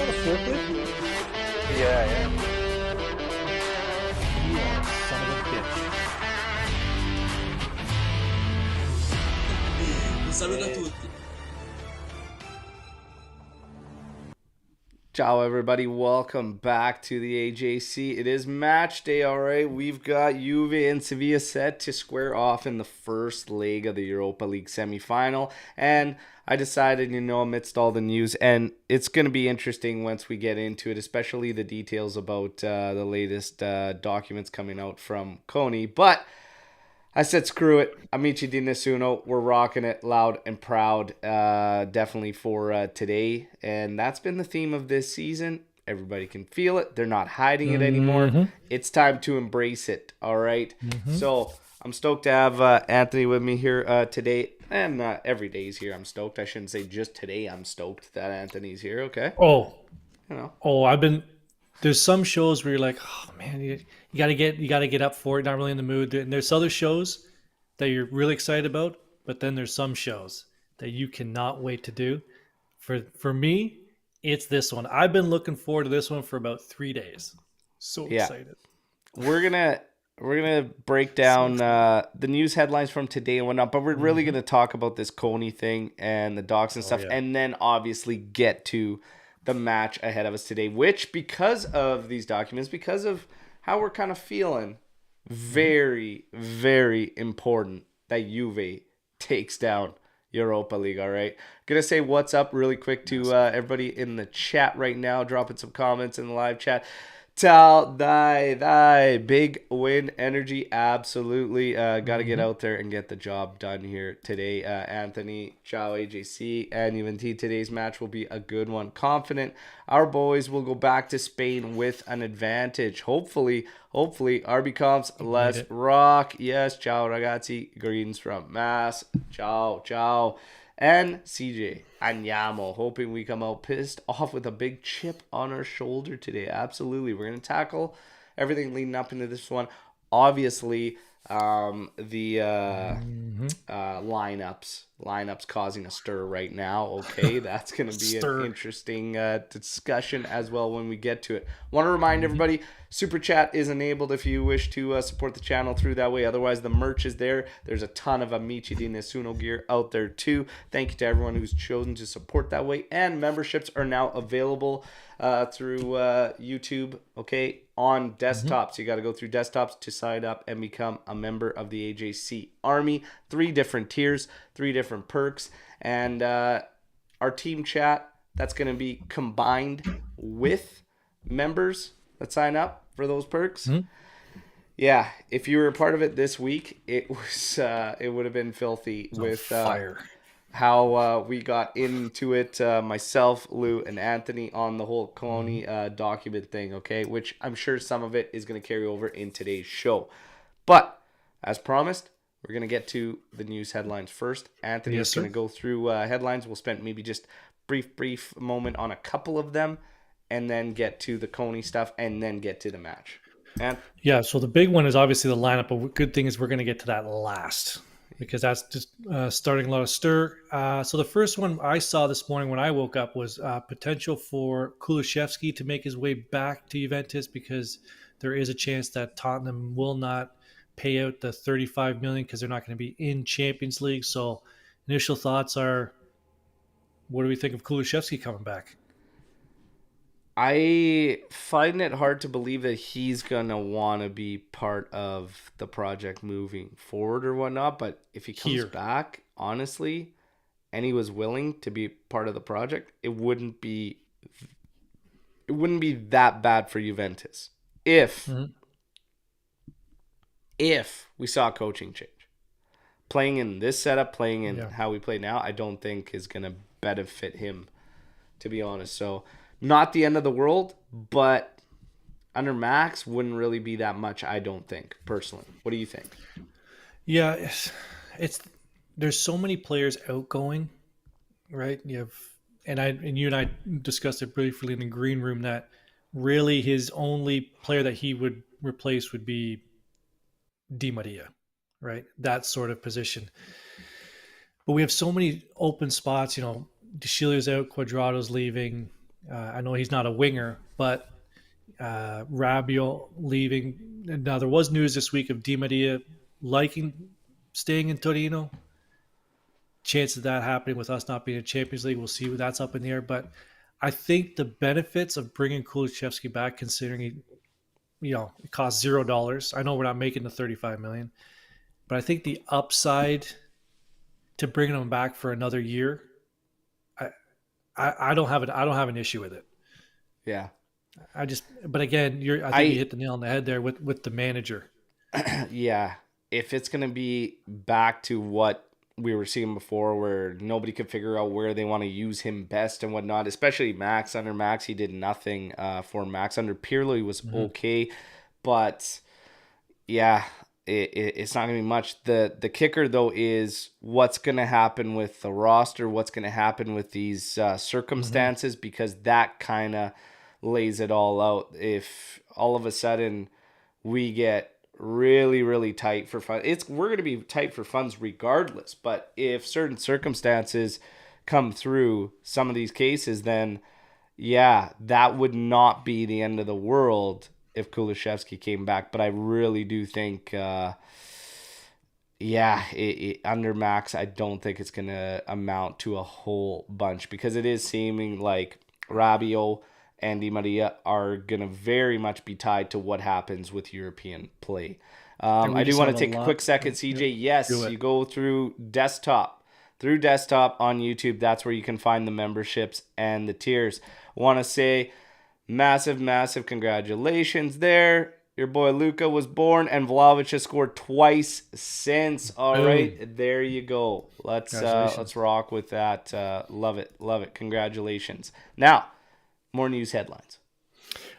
that a forklift? Yeah, yeah. You are a son of a bitch. Un saluto a tutti. Ciao, everybody. Welcome back to the AJC. It is match day, all right. We've got Juve and Sevilla set to square off in the first leg of the Europa League Semi-Final. And I decided, amidst all the news, and it's going to be interesting once we get into it, especially the details about the latest documents coming out from Coney. But I said, screw it. Amici di Nessuno. We're rocking it loud and proud, definitely for today. And that's been the theme of this season. Everybody can feel it. They're not hiding it anymore. It's time to embrace it, all right? So I'm stoked to have Anthony with me here today. And every day he's here. I'm stoked. I shouldn't say just today I'm stoked that Anthony's here, okay? Oh, You know. I've been. There's some shows where you're like, oh man, you gotta get up for it. Not really in the mood. And there's other shows that you're really excited about, but then there's some shows that you cannot wait to do. For me, it's this one. I've been looking forward to this one for about 3 days. So excited. We're gonna break down the news headlines from today and whatnot, but we're really gonna talk about this Coney thing and the docs and stuff, yeah. and then obviously get to the match ahead of us today, which, because of these documents, because of how we're kind of feeling, very, very important that Juve takes down Europa League, all right? Gonna say what's up really quick to everybody in the chat right now, dropping some comments in the live chat. Tal thy big win energy, absolutely. Got to get out there and get the job done here today. Anthony, Ciao AJC, and even today's match will be a good one. Confident our boys will go back to Spain with an advantage. Hopefully, RB comps, let's rock. Yes, ciao ragazzi. Greetings from Mass. Ciao. And CJ Anyamo, hoping we come out pissed off with a big chip on our shoulder today. Absolutely. We're going to tackle everything leading up into this one. Obviously, the lineups causing a stir right now. Okay, that's going to be an interesting discussion as well when we get to it. Want to remind everybody, Super Chat is enabled if you wish to support the channel through that way. Otherwise, the merch is there. There's a ton of Amici di Nessuno gear out there too. Thank you to everyone who's chosen to support that way. And memberships are now available through YouTube, okay, on desktops. You got to go through desktops to sign up and become a member of the AJC Army. 3 different tiers, 3 different perks, and our team chat, that's going to be combined with members that sign up for those perks. Yeah, if you were a part of it this week, it would have been filthy with fire. How we got into it, myself, Lou, and Anthony, on the whole Coney document thing, okay? Which I'm sure some of it is going to carry over in today's show. But, as promised, we're going to get to the news headlines first. Anthony is going to go through headlines. We'll spend maybe just brief moment on a couple of them, and then get to the Coney stuff, and then get to the match. And Yeah, so the big one is obviously the lineup, but good thing is we're going to get to that last, because that's just starting a lot of stir. So the first one I saw this morning when I woke up was potential for Kulusevski to make his way back to Juventus, because there is a chance that Tottenham will not pay out the 35 million because they're not going to be in Champions League. So initial thoughts are, what do we think of Kulusevski coming back? I find it hard to believe that he's going to want to be part of the project moving forward or whatnot. But if he comes back, honestly, and he was willing to be part of the project, it wouldn't be that bad for Juventus if we saw a coaching change. Playing in this setup, playing in how we play now, I don't think is going to benefit him, to be honest. So, not the end of the world, but under Max wouldn't really be that much, I don't think, personally. What do you think? Yeah, it's there's so many players outgoing, right? You and I discussed it briefly in the green room that really his only player that he would replace would be Di Maria, right? That sort of position. But we have so many open spots. De Chilio's out, Quadrado's leaving. I know he's not a winger, but Rabiot leaving. Now there was news this week of Di Maria liking staying in Torino. Chance of that happening with us not being in Champions League, we'll see. That's up in the air. But I think the benefits of bringing Kulusevski back, considering it costs $0. I know we're not making the 35 million, but I think the upside to bringing him back for another year, I I don't have it. I don't have an issue with it. Yeah. But again, I think you I hit the nail on the head there with the manager. yeah. If it's gonna be back to what we were seeing before, where nobody could figure out where they want to use him best and whatnot, especially Max. Under Max, he did nothing for Max. Under Pirlo, he was okay, but yeah, it's not gonna be much. The kicker though is what's gonna happen with the roster, what's gonna happen with these circumstances, because that kind of lays it all out. If all of a sudden we get really really tight for fun, we're going to be tight for funds regardless, but if certain circumstances come through some of these cases, then yeah, that would not be the end of the world if Kulusevski came back. But I really do think under Max, I don't think it's going to amount to a whole bunch, because it is seeming like Rabiot and Di Maria are going to very much be tied to what happens with European play. I do want to take a quick second, CJ. Yes, you go through desktop on YouTube. That's where you can find the memberships and the tiers. Want to say massive congratulations there. Your boy Luca was born, and Vlahovic has scored twice since. All right, there you go. Let's rock with that. Love it. Congratulations. Now, more news headlines.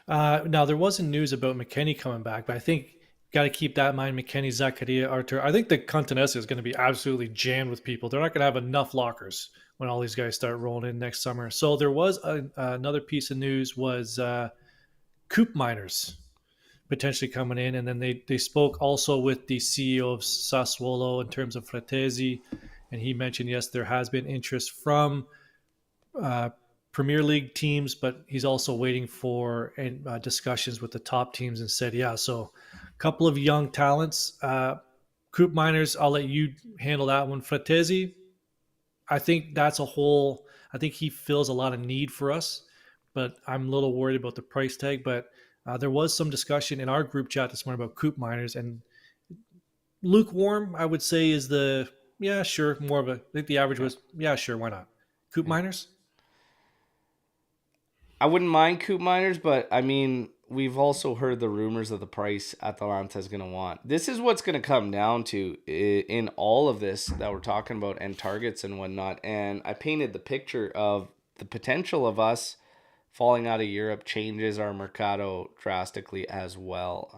Now there wasn't news about McKennie coming back, but I think got to keep that in mind. McKennie, Zakaria, Artur. I think the Continenza is going to be absolutely jammed with people. They're not going to have enough lockers when all these guys start rolling in next summer. So there was another piece of news was Coop Miners potentially coming in, and then they spoke also with the CEO of Sassuolo in terms of Fratesi, and he mentioned yes, there has been interest from Premier League teams, but he's also waiting for discussions with the top teams and said, yeah, so a couple of young talents. Coop Miners, I'll let you handle that one. Fratesi, I think that's a whole, I think he fills a lot of need for us, but I'm a little worried about the price tag. But there was some discussion in our group chat this morning about Coop Miners, and lukewarm, I would say, is yeah, sure, more of a, I think the average was, yeah, sure, why not? Coop Miners? I wouldn't mind Coop Miners, but I mean, we've also heard the rumors of the price Atalanta is going to want. This is what's going to come down to in all of this that we're talking about, and targets and whatnot. And I painted the picture of the potential of us falling out of Europe changes our mercado drastically as well.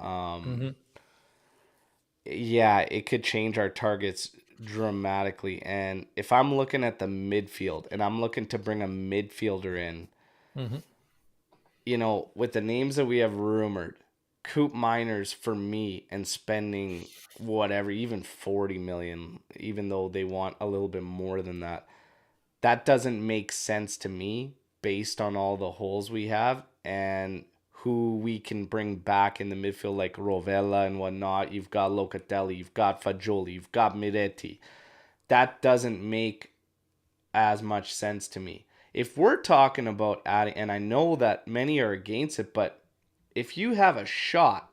Yeah, it could change our targets dramatically. And if I'm looking at the midfield and I'm looking to bring a midfielder in, with the names that we have rumored, Coop Miners for me, and spending whatever, even 40 million, even though they want a little bit more than that, that doesn't make sense to me based on all the holes we have and who we can bring back in the midfield, like Rovella and whatnot. You've got Locatelli, you've got Fagioli, you've got Miretti. That doesn't make as much sense to me. If we're talking about adding, and I know that many are against it, but if you have a shot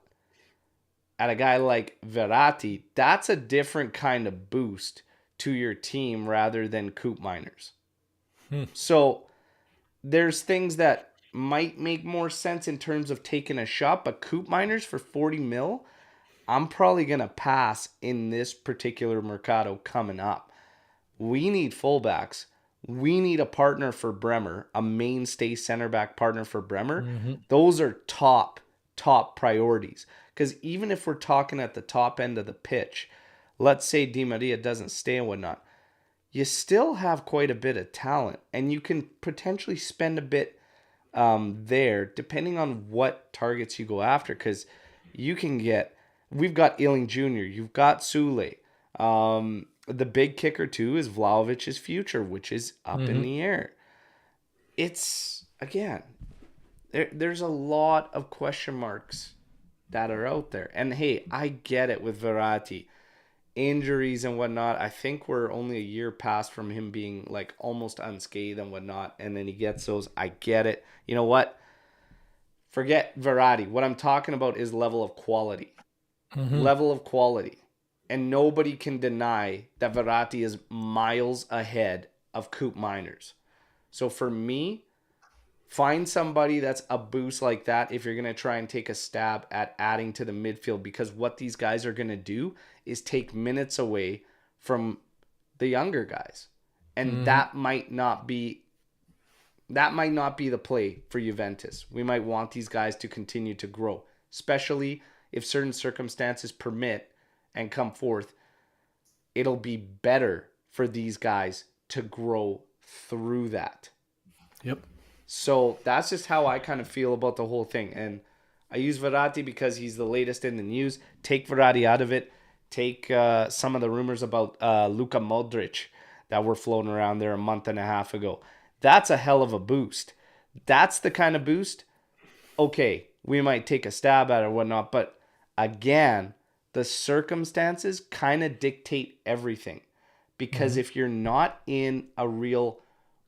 at a guy like Verratti, that's a different kind of boost to your team rather than Coop Miners. So there's things that might make more sense in terms of taking a shot, but Coop Miners for 40 mil, I'm probably going to pass in this particular mercado coming up. We need fullbacks. We need a partner for Bremer, a mainstay center back partner for Bremer. Those are top priorities. Because even if we're talking at the top end of the pitch, let's say Di Maria doesn't stay and whatnot, you still have quite a bit of talent, and you can potentially spend a bit there, depending on what targets you go after. Because we've got Ealing Jr., you've got Sule. The big kicker too is Vlahovic's future, which is up in the air. It's again, there's a lot of question marks that are out there. And hey, I get it with Verratti. Injuries and whatnot. I think we're only a year past from him being like almost unscathed and whatnot. And then he gets those. I get it. You know what? Forget Verratti. What I'm talking about is level of quality. Mm-hmm. Level of quality. And nobody can deny that Verratti is miles ahead of Coop Miners. So for me, find somebody that's a boost like that if you're going to try and take a stab at adding to the midfield, because what these guys are going to do is take minutes away from the younger guys. And Mm-hmm. that might not be the play for Juventus. We might want these guys to continue to grow, especially if certain circumstances permit and come forth. It'll be better for these guys to grow through that. Yep. So that's just how I kind of feel about the whole thing. And I use Verratti because he's the latest in the news. Take Verratti out of it. Take some of the rumors about Luca Modric that were floating around there a month and a half ago. That's a hell of a boost. That's the kind of boost. Okay, we might take a stab at it or whatnot, but again, the circumstances kind of dictate everything. Because Mm-hmm. if you're not in a real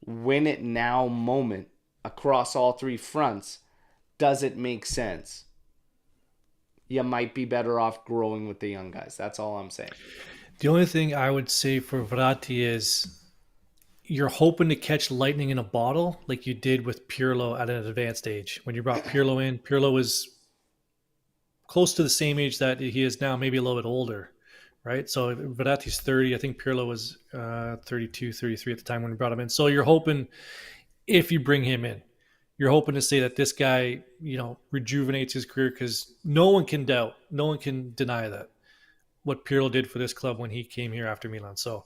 win it now moment across all three fronts, does it make sense? You might be better off growing with the young guys. That's all I'm saying. The only thing I would say for Verratti is you're hoping to catch lightning in a bottle like you did with Pirlo at an advanced age. When you brought Pirlo in, Pirlo was close to the same age that he is now, maybe a little bit older, right? So Verratti's 30. I think Pirlo was 32, 33 at the time when we brought him in. So you're hoping, if you bring him in, you're hoping to say that this guy, rejuvenates his career, because no one can doubt, no one can deny that what Pirlo did for this club when he came here after Milan. So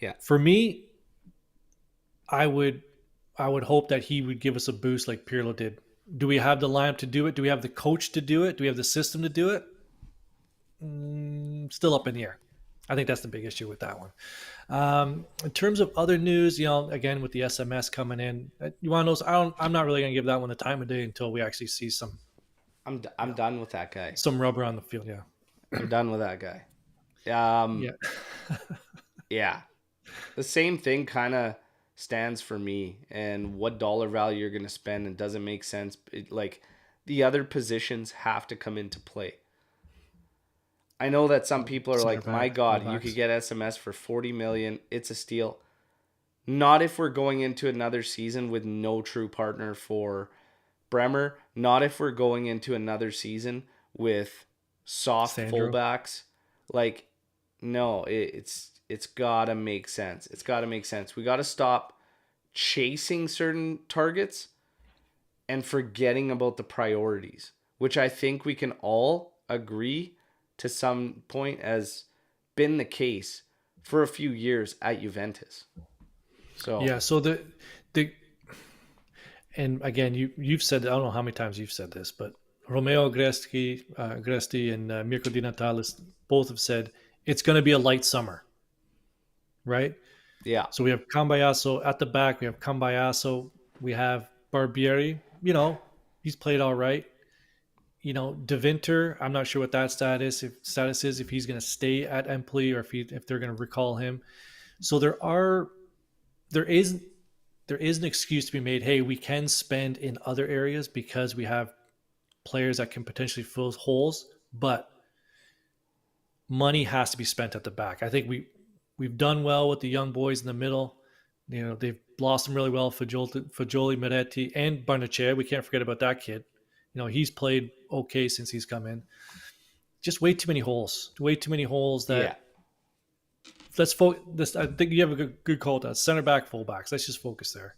Yeah. for me, I would I would hope that he would give us a boost like Pirlo did. Do we have the lineup to do it? Do we have the coach to do it? Do we have the system to do it? Still up in the air. I think that's the big issue with that one. In terms of other news, again with the SMS coming in, you want to know? I'm not really going to give that one the time of day until we actually see some, I'm done with that guy. some rubber on the field. Yeah, I'm done with that guy. Um, yeah, yeah. The same thing kind of stands for me, and what dollar value you're going to spend and doesn't make sense. Like the other positions have to come into play. I know that some people are center like, "My back, God, you could fullbacks. get SMS for 40 million. It's a steal." Not if we're going into another season with no true partner for Bremer. Not if we're going into another season with soft Sandro. fullbacks. Like, no, it's gotta make sense. It's gotta make sense. We gotta stop chasing certain targets and forgetting about the priorities, which I think we can all agree to some point has been the case for a few years at Juventus. So Yeah. So the and again, you've said, I don't know how many times you've said this, but Romeo Gresti and Mirko Di Natalis both have said it's going to be a light summer, right? yeah, So we have Cambayasso at the back. We have Cambayasso. We have Barbieri. He's played all right. De Winter, I'm not sure what that status is, if he's going to stay at Empoli or if they're going to recall him. So there is there is an excuse to be made. Hey, we can spend in other areas because we have players that can potentially fill holes, but money has to be spent at the back. I think we've done well with the young boys in the middle. They've blossomed really well. Fagioli, Meretti, and Barnechea. We can't forget about that kid. He's played okay since he's come in. Just way too many holes. Way too many holes yeah, that let's focus. I think you have a good call to that. Center back, fullbacks. Let's just focus there.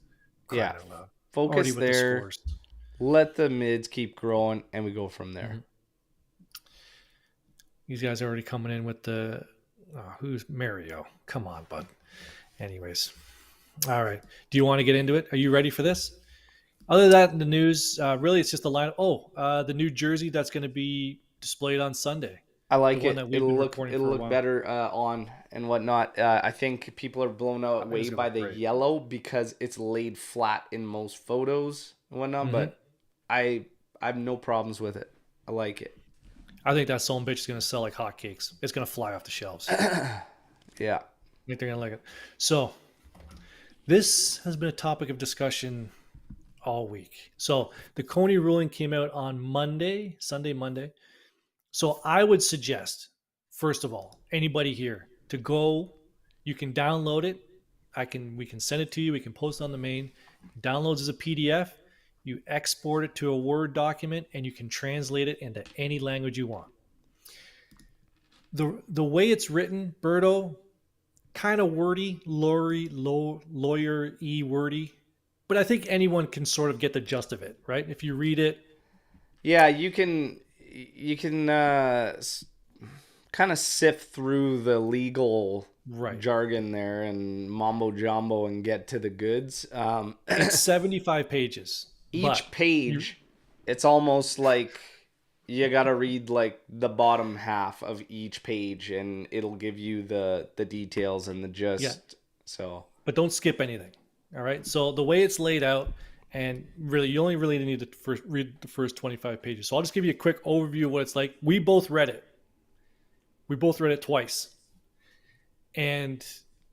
yeah. Crying out loud. Already Focus with the there. scores. Let the mids keep growing, and we go from there. Mhm. These guys are already coming in with the who's Mario? Come on, bud. Anyways, all right. Do you want to get into it? Are you ready for this? Other than that, in the news, really, it's just the line. The new jersey that's going to be displayed on Sunday. I The like one it. that we've It'll been look reporting it'll for a look while. better on and whatnot. I think people are blown away by the yellow because it's laid flat in most photos and whatnot. But I have no problems with it. I like it. I think that son bitch is going to sell like hotcakes. It's going to fly off the shelves. Yeah. I think they're going to like it. So this has been a topic of discussion all week. So the Coney ruling came out on Sunday, Monday. So I would suggest, first of all, anybody here to go, you can download it. We can send it to you. We can post it on the main. Downloads as a PDF. You export it to a Word document and you can translate it into any language you want. The way it's written, Berto, kind of wordy, lawyer-y wordy, but I think anyone can sort of get the gist of it, right? If you read it. Yeah, you can kind of sift through the legal jargon there and mambo jumbo and get to the goods. It's 75 pages. Each page, it's almost like you got to read like the bottom half of each page and it'll give you the details and the gist. Yeah. So, but don't skip anything. All right. So the way it's laid out, and really, you only really need to read the first 25 pages. So I'll just give you a quick overview of what it's like. We both read it. We both read it twice. And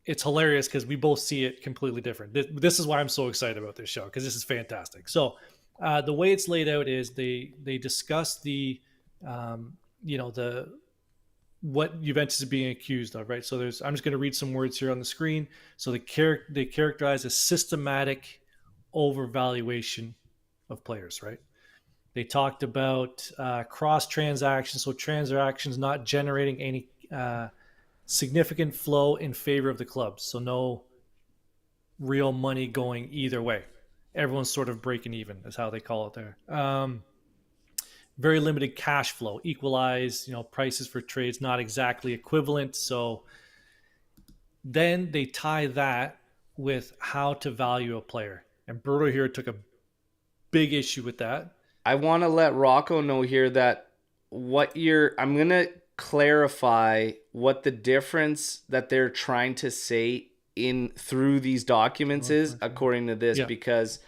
it's hilarious because we both see it completely different. This is why I'm so excited about this show, because this is fantastic. So the way it's laid out is they discuss the what Juventus is being accused of, right? So I'm just going to read some words here on the screen. So they characterize a systematic overvaluation of players, right? They talked about cross transactions, so transactions not generating any significant flow in favor of the clubs. So no real money going either way. Everyone's sort of breaking even, is how they call it there. Very limited cash flow, equalize, prices for trades not exactly equivalent. So then they tie that with how to value a player. And Berto here took a big issue with that. I want to let Rocco know here that I'm going to clarify what the difference that they're trying to say through these documents is, according to this, because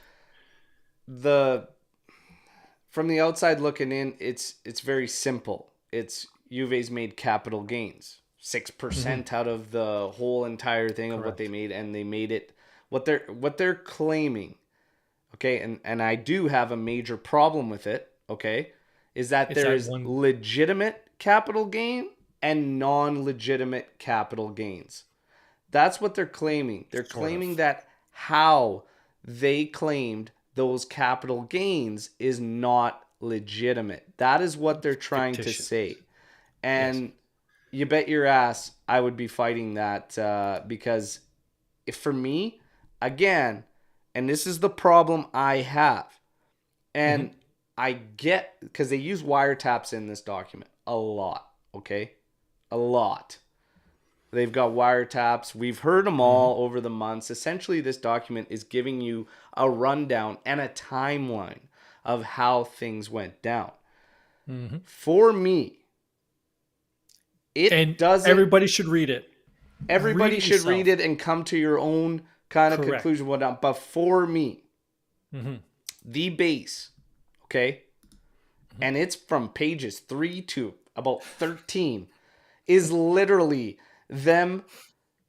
from the outside looking in, it's very simple. It's Juve's made capital gains, 6% out of the whole entire thing of what they made, and they made it what they're claiming. Okay, and I do have a major problem with it. Okay, is that there is legitimate capital gain and non-legitimate capital gains. That's what they're claiming. They're claiming that how they claimed those capital gains is not legitimate. That is what they're trying to say. And you bet your ass I would be fighting that because for me, again, and this is the problem I have, and I get, because they use wiretaps in this document a lot, okay? A lot. They've got wiretaps. We've heard them all over the months. Essentially, this document is giving you a rundown and a timeline of how things went down. For me, everybody should read it. Everybody should read it and come to your own kind of conclusion. Whatnot. But for me, the base, okay, and it's from pages 3 to about 13, is literally them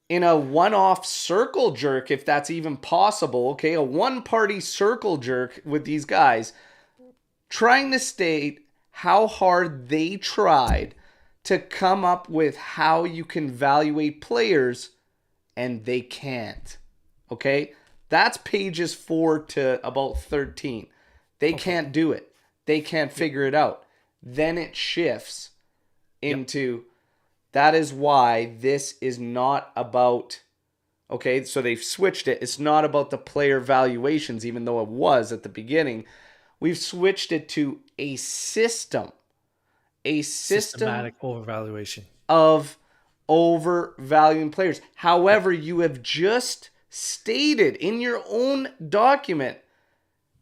in a one-off circle jerk, if that's even possible, okay? A one-party circle jerk with these guys trying to state how hard they tried to come up with how you can evaluate players, and they can't, okay? That's pages 4 to about 13. They can't do it. They can't figure it out. Then it shifts into... That is why this is not about, okay, so they've switched it. It's not about the player valuations, even though it was at the beginning. We've switched it to a system. A system. Systematic overvaluation. Of overvaluing players. However, you have just stated in your own document,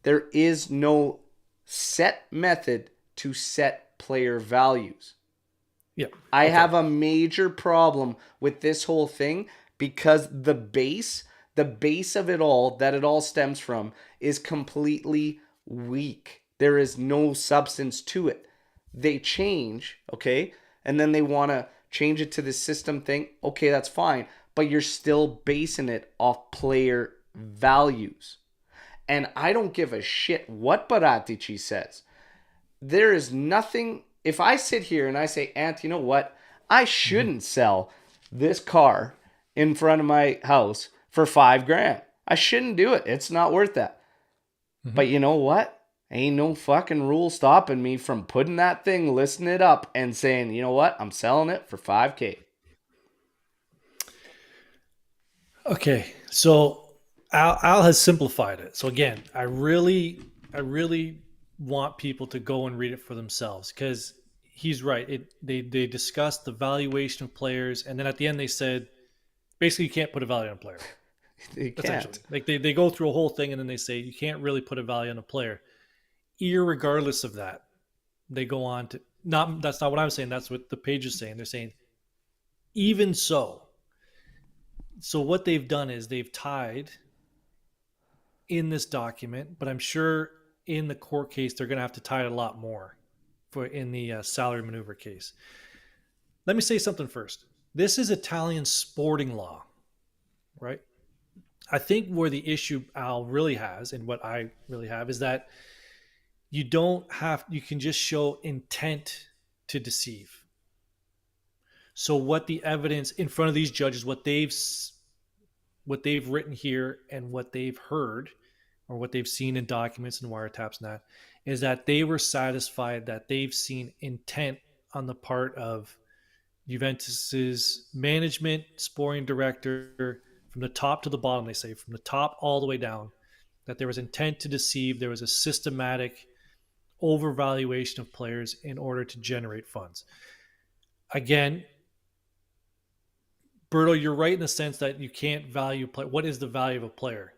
there is no set method to set player values. Yeah. I Okay. have a major problem with this whole thing because the base of it all, that it all stems from, is completely weak. There is no substance to it. They change, okay? And then they want to change it to this system thing. Okay, that's fine. But you're still basing it off player values. And I don't give a shit what Baratici says. There is nothing. If I sit here and I say, Ant, you know what? I Mm-hmm. shouldn't sell this car in front of my house for $5,000. I shouldn't do it. It's not worth that. Mm-hmm. But you know what? Ain't no fucking rule stopping me from putting that thing, listing it up, and saying, you know what? I'm selling it for 5K. Okay. So Al has simplified it. So again, I really want people to go and read it for themselves because he's right. They discussed the valuation of players, and then at the end they said basically you can't put a value on a player. You Essentially, can't. like they go through a whole thing, and then they say you can't really put a value on a player. Irregardless of that, they go on to not. That's not what I'm saying. That's what the page is saying. They're saying even so. So what they've done is they've tied in this document, but I'm sure in the court case they're going to have to tie it a lot more for in the salary maneuver case. Let me say something first. This is Italian sporting law, right? I think where the issue Al really has, and what I really have, is that you can just show intent to deceive. So what the evidence in front of these judges, what they've written here and what they've heard or what they've seen in documents and wiretaps and that is that they were satisfied that they've seen intent on the part of Juventus's management, sporting director, from the top to the bottom, they say, from the top all the way down, that there was intent to deceive. There was a systematic overvaluation of players in order to generate funds. Again, Berto, you're right in the sense that you can't value play. What is the value of a player?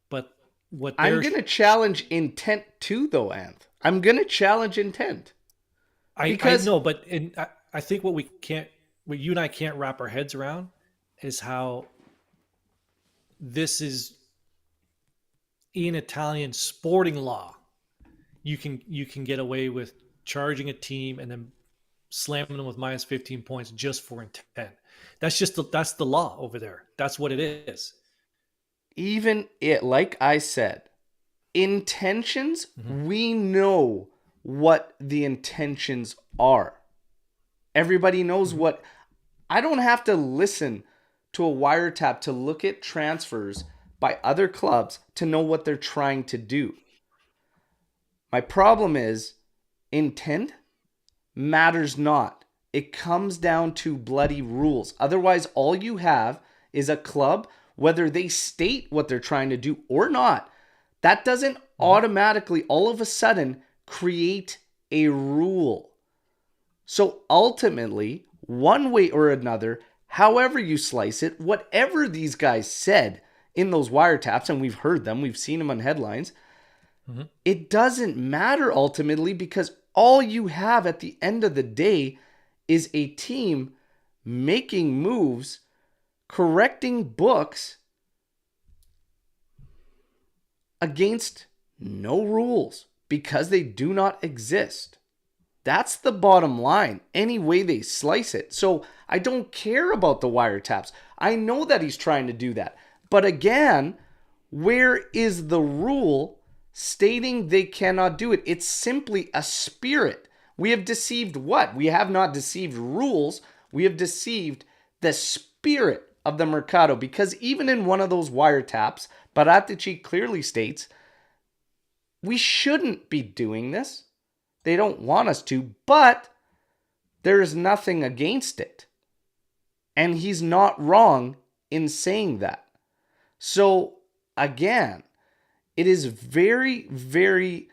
But what I'm they're, going to challenge intent too, though, Anth. I'm going to challenge intent. I Because know, but I think what you and I can't wrap our heads around is how this is in Italian sporting law. You can get away with charging a team and then slamming them with minus 15 points just for intent. That's the law over there. That's what it is. even it, like I said, intentions, Mm-hmm. we know what the intentions are. Everybody knows Mm-hmm. what. I don't have to listen to a wiretap to look at transfers by other clubs to know what they're trying to do. My problem is intent matters not. It comes down to bloody rules. Otherwise, all you have is a club, whether they state what they're trying to do or not, that doesn't Mm-hmm. automatically, all of a sudden, create a rule. So ultimately, one way or another, however you slice it, whatever these guys said in those wiretaps, and we've heard them, we've seen them on headlines, Mm-hmm. it doesn't matter ultimately because all you have at the end of the day is a team making moves, correcting books against no rules because they do not exist. That's the bottom line, any way they slice it. So I don't care about the wiretaps. I know that he's trying to do that. But again, where is the rule stating they cannot do it? It's simply a spirit. We have deceived what? We have not deceived rules. We have deceived the spirit of the Mercado because even in one of those wiretaps, Baratici clearly states we shouldn't be doing this. They don't want us to, but there is nothing against it. And he's not wrong in saying that. So, again, it is very, very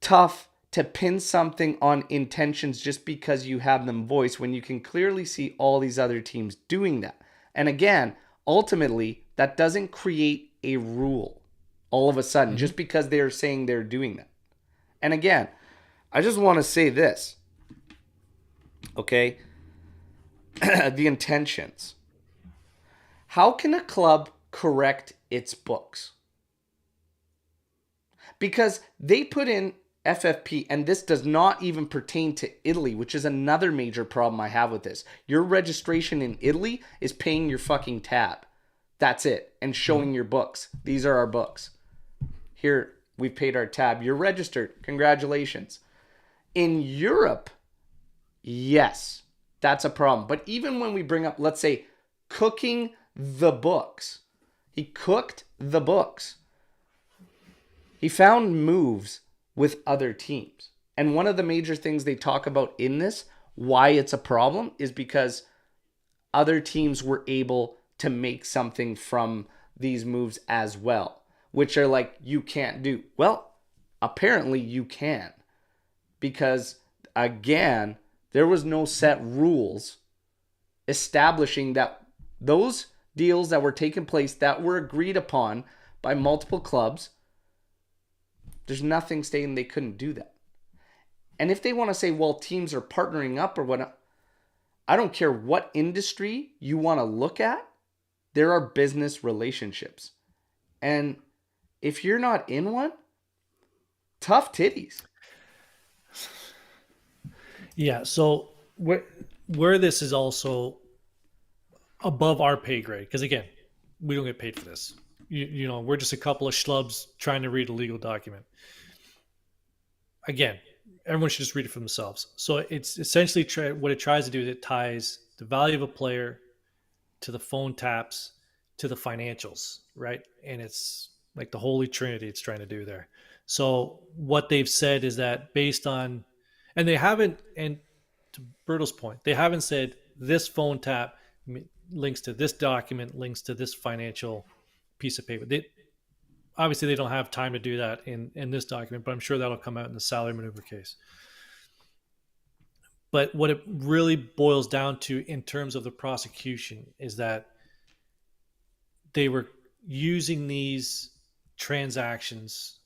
tough to pin something on intentions just because you have them voiced when you can clearly see all these other teams doing that. And again, ultimately, that doesn't create a rule all of a sudden Mm-hmm. just because they're saying they're doing that. And again, I just want to say this. Okay? The intentions. How can a club correct its books? Because they put in FFP, and this does not even pertain to Italy, which is another major problem I have with this. Your registration in Italy is paying your fucking tab. That's it. And showing your books. These are our books. Here, we've paid our tab. You're registered. Congratulations. In Europe, yes, that's a problem. But even when we bring up, let's say, cooking the books, he cooked the books. He found moves with other teams. And one of the major things they talk about in this, why it's a problem, is because other teams were able to make something from these moves as well, which are like, you can't do. Well, apparently you can. Because, again, there was no set rules establishing that those deals that were taking place that were agreed upon by multiple clubs, there's nothing stating they couldn't do that. And if they want to say, well, teams are partnering up or whatnot, I don't care what industry you want to look at, there are business relationships. And if you're not in one, tough titties. Yeah. So where this is also above our pay grade, because again, we don't get paid for this. You know, we're just a couple of schlubs trying to read a legal document. Again, everyone should just read it for themselves. So it's essentially what it tries to do is it ties the value of a player to the phone taps to the financials, right? And it's like the holy trinity it's trying to do there. So what they've said is that based on, and they haven't, and to Berto's point, they haven't said this phone tap links to this document, links to this financial piece of paper. Obviously they don't have time to do that in this document, but I'm sure that'll come out in the salary maneuver case. But what it really boils down to in terms of the prosecution is that they were using these transactions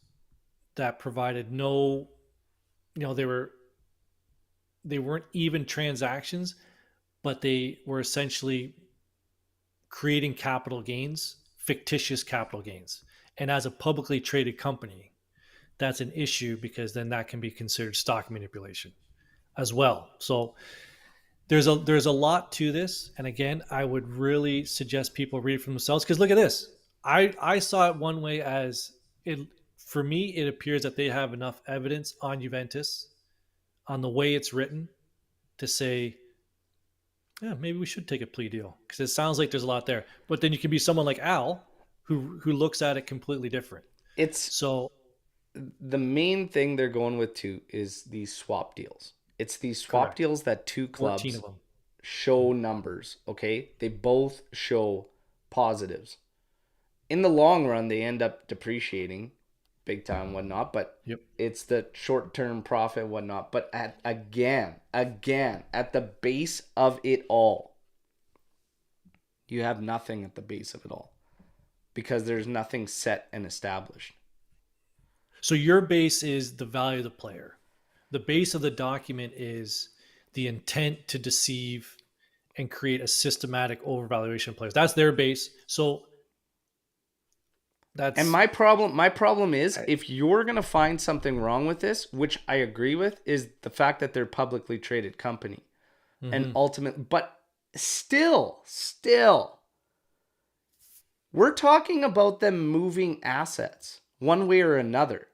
that provided no, they weren't even transactions, but they were essentially creating capital gains, fictitious capital gains. And as a publicly traded company, that's an issue because then that can be considered stock manipulation as well. So there's a lot to this. And again, I would really suggest people read it for themselves because look at this. I saw it one way as it, for me, it appears that they have enough evidence on Juventus on the way it's written to say, yeah, maybe we should take a plea deal because it sounds like there's a lot there. But then you can be someone like Al who looks at it completely different. It's so the main thing they're going with too is these swap deals. It's these swap correct. deals that two 14 clubs of them. show numbers, okay? They both show positives. In the long run, they end up depreciating big time, whatnot, but Yep. it's the short-term profit, whatnot. But again, at the base of it all, you have nothing at the base of it all because there's nothing set and established. So your base is the value of the player. The base of the document is the intent to deceive and create a systematic overvaluation of players. That's their base. So that's And my problem is if you're gonna find something wrong with this, which I agree with, is the fact that they're a publicly traded company. And ultimately, but still, we're talking about them moving assets one way or another.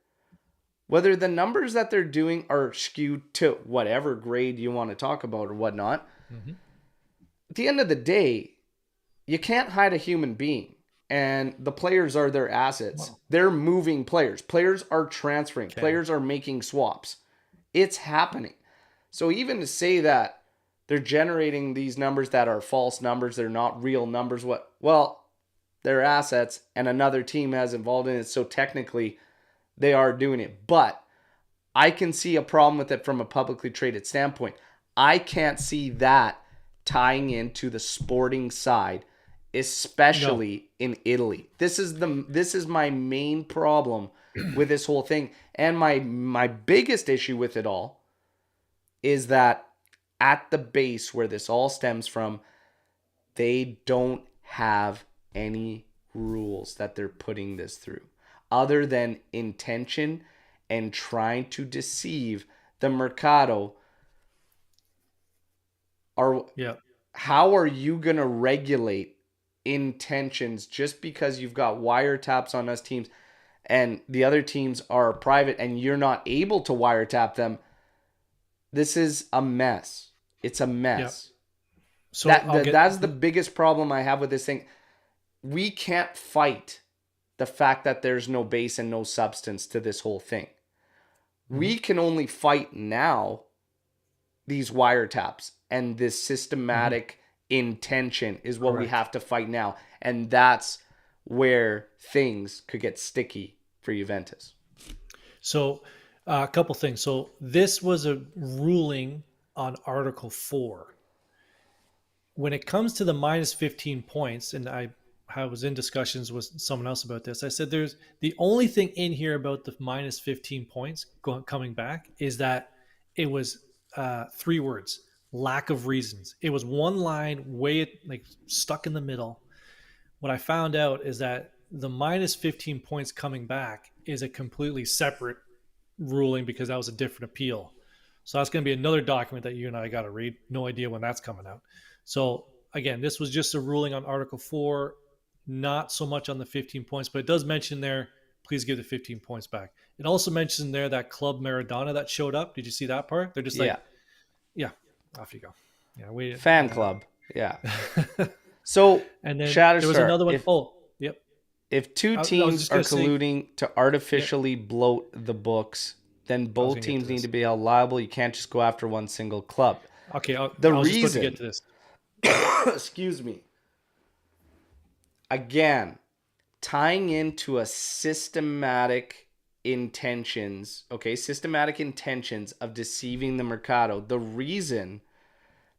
Whether the numbers that they're doing are skewed to whatever grade you want to talk about or whatnot, at the end of the day, you can't hide a human being. And the players are their assets. Wow. They're moving players. Players are transferring. Okay. Players are making swaps. It's happening. So even to say that they're generating these numbers that are false numbers, they're not real numbers, they're assets and another team has involved in it. So technically they are doing it. But I can see a problem with it from a publicly traded standpoint. I can't see that tying into the sporting side, especially in Italy. This is my main problem with this whole thing. And my biggest issue with it all is that at the base where this all stems from, they don't have any rules that they're putting this through other than intention and trying to deceive the mercado. How are you going to regulate intentions just because you've got wiretaps on us teams and the other teams are private and you're not able to wiretap them? This is a mess. It's a mess. So that's the biggest problem I have with this thing. We can't fight the fact that there's no base and no substance to this whole thing. We can only fight now these wiretaps, and this systematic intention is what we have to fight now. And that's where things could get sticky for Juventus. So a couple things. So this was a ruling on Article 4. When it comes to the minus 15 points, and I was in discussions with someone else about this, I said there's the only thing in here about the minus 15 points coming back is that it was 3 words: lack of reasons. It was one line stuck in the middle. What I found out is that the minus 15 points coming back is a completely separate ruling because that was a different appeal. So that's going to be another document that you and I got to read. No idea when that's coming out. So again, this was just a ruling on Article 4, not so much on the 15 points, but it does mention there, please give the 15 points back. It also mentions in there that Club Maradona that showed up. Did you see that part? They're just yeah, off you go. Yeah, fan club. Yeah. So, and then there was another one. If two teams are colluding to artificially bloat the books, then both teams need to be held liable. You can't just go after one single club. Okay, I was just supposed to get to this. Excuse me. Again, tying into a systematic intentions of deceiving the mercado. The reason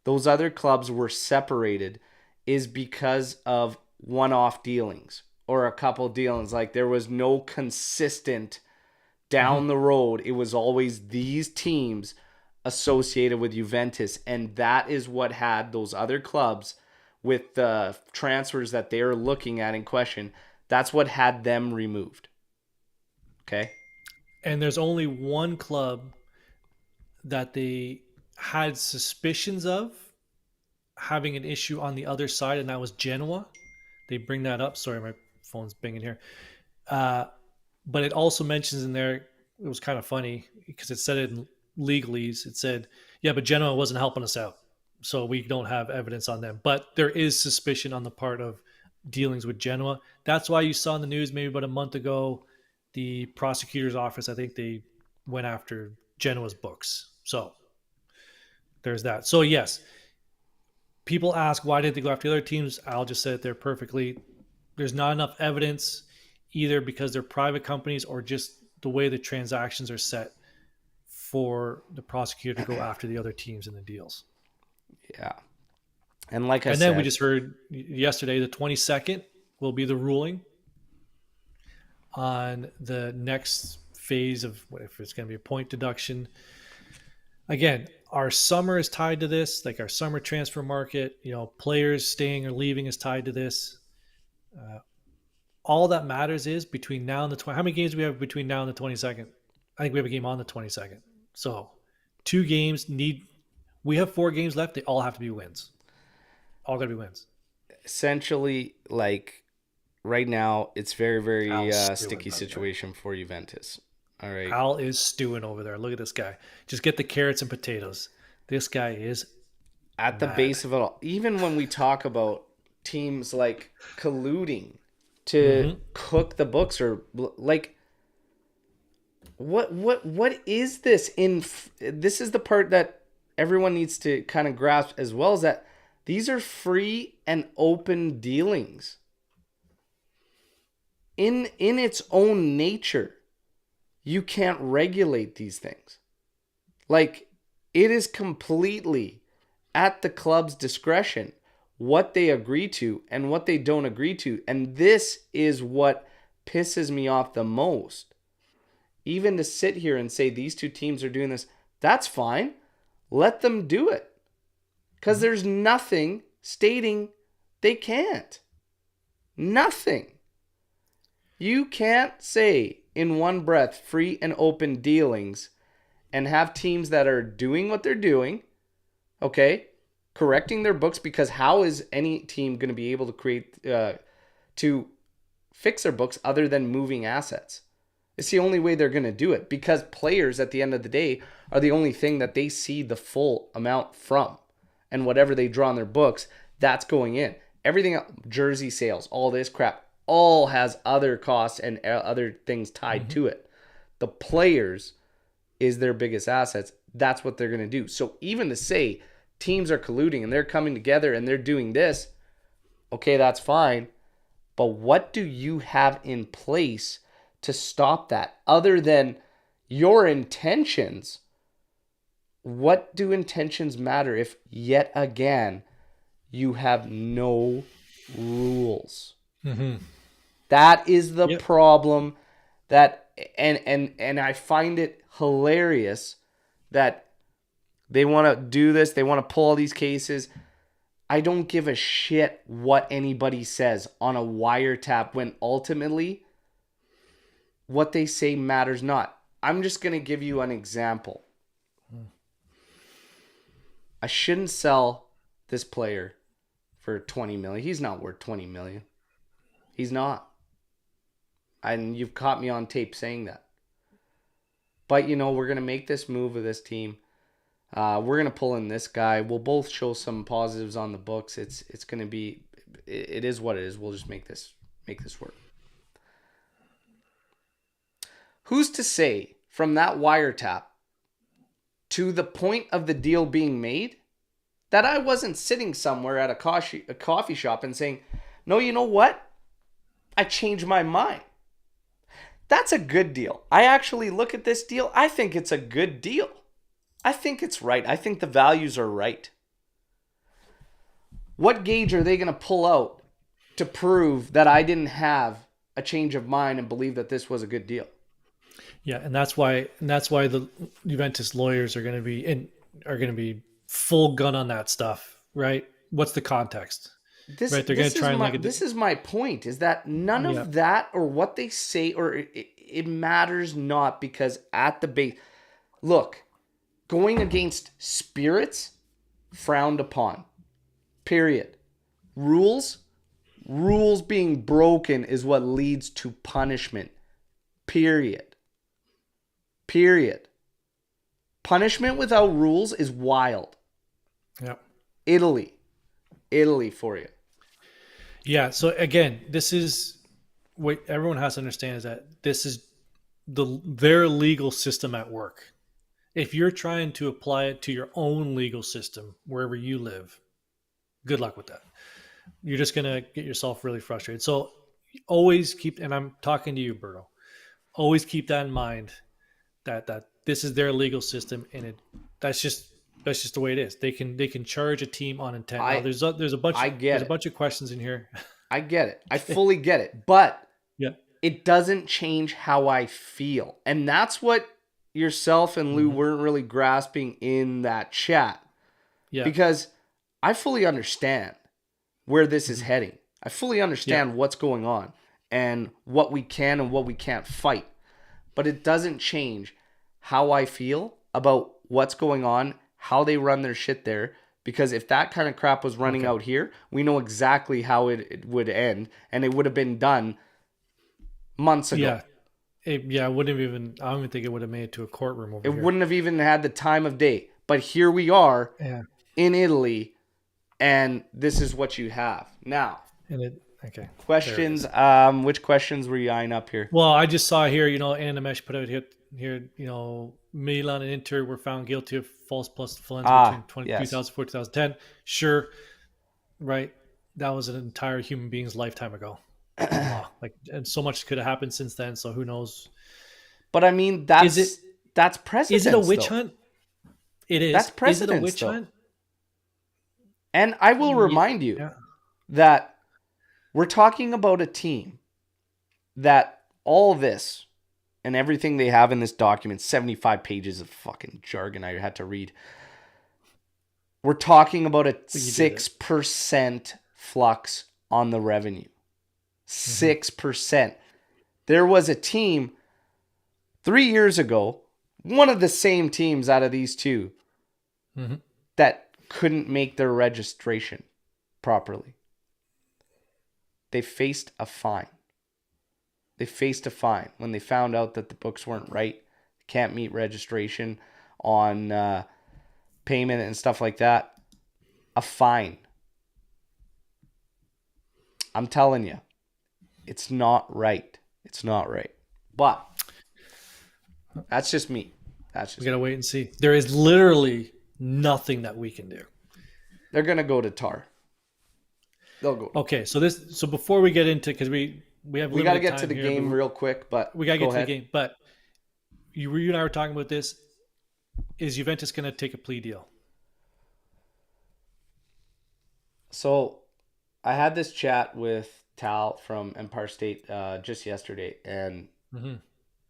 those other clubs were separated is because of one-off dealings or a couple dealings. Like there was no consistent down the road. It was always these teams associated with Juventus, and that is what had those other clubs with the transfers that they're looking at in question. That's what had them removed. Okay? And there's only one club that they had suspicions of having an issue on the other side, and that was Genoa. They bring that up. Sorry, my phone's binging here. But it also mentions in there, it was kind of funny because it said it in legalese. It said, yeah, but Genoa wasn't helping us out, so we don't have evidence on them. But there is suspicion on the part of dealings with Genoa. That's why you saw in the news maybe about a month ago, the prosecutor's office, I think they went after Genoa's books. So there's that. So yes, people ask, why didn't they go after the other teams? I'll just say it there perfectly. There's not enough evidence, either because they're private companies or just the way the transactions are set for the prosecutor to go after the other teams in the deals. Yeah. And like I said, and then we just heard yesterday, the 22nd will be the ruling on the next phase of if it's going to be a point deduction. Again, our summer is tied to this, like our summer transfer market, players staying or leaving is tied to this. All that matters is between now and the 20. How many games do we have between now and the 22nd? I think we have a game on the 22nd. So 2 games we have 4 games left. They all have to be wins. All got to be wins. Essentially, like right now, it's very, very sticky situation for Juventus. All right. Al is stewing over there. Look at this guy. Just get the carrots and potatoes. This guy is at the base of it all. Even when we talk about teams like colluding to cook the books, or like, what is this? This is the part that everyone needs to kind of grasp as well, is that these are free and open dealings. In its own nature, you can't regulate these things. Like, it is completely at the club's discretion what they agree to and what they don't agree to. And this is what pisses me off the most. Even to sit here and say these two teams are doing this, that's fine. Let them do it. Because there's nothing stating they can't. Nothing. You can't say in one breath free and open dealings and have teams that are doing what they're doing, okay, correcting their books, because how is any team going to be able to to fix their books other than moving assets? It's the only way they're going to do it, because players at the end of the day are the only thing that they see the full amount from. And whatever they draw on their books, that's going in. Everything else, jersey sales, all this crap, all has other costs and other things tied to it. The players is their biggest assets. That's what they're going to do. So even to say teams are colluding and they're coming together and they're doing this, okay, that's fine. But what do you have in place to stop that other than your intentions? What do intentions matter if yet again you have no rules? That is the problem. That and I find it hilarious that they want to do this. They want to pull all these cases. I don't give a shit what anybody says on a wiretap when ultimately what they say matters not. I'm just going to give you an example. I shouldn't sell this player for 20 million. He's not worth 20 million. He's not. And you've caught me on tape saying that. But, we're going to make this move with this team. We're going to pull in this guy. We'll both show some positives on the books. It's going to be, it is what it is. We'll just make this work. Who's to say from that wiretap to the point of the deal being made that I wasn't sitting somewhere at a coffee shop and saying, no, you know what? I changed my mind. That's a good deal. I actually look at this deal. I think it's a good deal. I think it's right. I think the values are right. What gauge are they going to pull out to prove that I didn't have a change of mind and believe that this was a good deal? Yeah, and that's why the Juventus lawyers are going to be full gun on that stuff, right? What's the context? Right, they're going to try and like this is my point, is that none of that or what they say or it matters not, because at the base, look, going against spirits frowned upon. Period. Rules being broken is what leads to punishment. Period. Punishment without rules is wild. Yeah. Italy for you. Yeah. So again, this is what everyone has to understand, is that this is their legal system at work. If you're trying to apply it to your own legal system wherever you live, good luck with that. You're just going to get yourself really frustrated. So always keep, and I'm talking to you, Berto, always keep that in mind, that this is their legal system, and that's just the way it is. They can charge a team on intent. Now, there's a bunch of questions in here. I get it. I fully get it. But yeah, it doesn't change how I feel. And that's what yourself and Lou weren't really grasping in that chat. Yeah. Because I fully understand where this is heading. I fully understand what's going on and what we can and what we can't fight. But it doesn't change how I feel about what's going on, how they run their shit there. Because if that kind of crap was running out here, we know exactly how it would end. And it would have been done months ago. Yeah. I wouldn't have even, I don't even think it would have made it to a courtroom over here. It wouldn't have even had the time of day. But here we are in Italy, and this is what you have. Now, questions. Which questions were you eyeing up here? Well, I just saw here, Animesh put out here, Milan and Inter were found guilty of false plus influenza between 2004 2010. Sure, right. That was an entire human being's lifetime ago. And so much could have happened since then. So who knows? But I mean, that's precedent. Is it a witch hunt? It is. That's precedent. Is it a witch hunt? And I will remind you that we're talking about a team that all this and everything they have in this document, 75 pages of fucking jargon I had to read. We're talking about a But you did it. 6% flux on the revenue. 6%. There was a team 3 years ago, one of the same teams out of these two, that couldn't make their registration properly. They faced a fine. They faced a fine when they found out that the books weren't right. Can't meet registration on payment and stuff like that. A fine. I'm telling you, it's not right. It's not right. But that's just me. We gotta wait and see. There is literally nothing that we can do. They're gonna go to TAR. They'll go. Okay, so before we get into, because we have We got to limited get time to the here, game real quick, but we gotta get go to ahead. the game. But you and I were talking about this. Is Juventus gonna take a plea deal? So I had this chat with Tal from Empire State just yesterday, and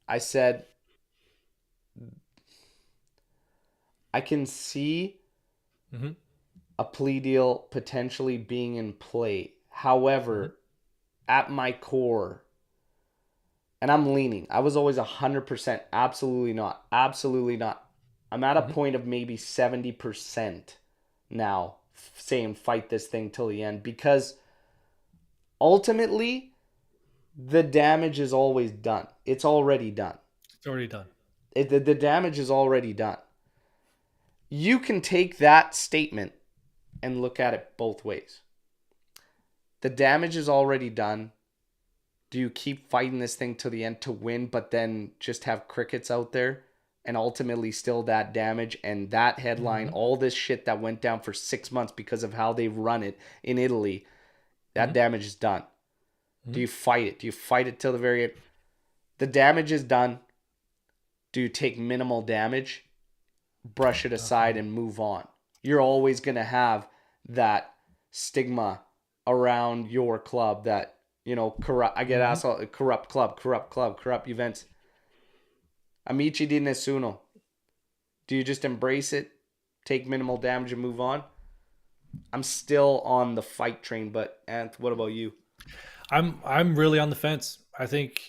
I said I can see a plea deal potentially being in play. However, at my core, and I'm leaning, I was always 100%, absolutely not. Absolutely not. I'm at a point of maybe 70% now saying fight this thing till the end, because ultimately the damage is always done. It's already done. It's already done. The damage is already done. You can take that statement and look at it both ways. The damage is already done. Do you keep fighting this thing to the end to win, but then just have crickets out there and ultimately still that damage and that headline, all this shit that went down for 6 months because of how they've run it in Italy, that damage is done. Do you fight it? Do you fight it till the very end? The damage is done. Do you take minimal damage, brush it aside, and move on? You're always going to have that stigma around your club that, you know, corrupt. I get asked, corrupt club, corrupt Juventus. Amici di nessuno. Do you just embrace it, take minimal damage, and move on? I'm still on the fight train, but Anth, what about you? I'm really on the fence. I think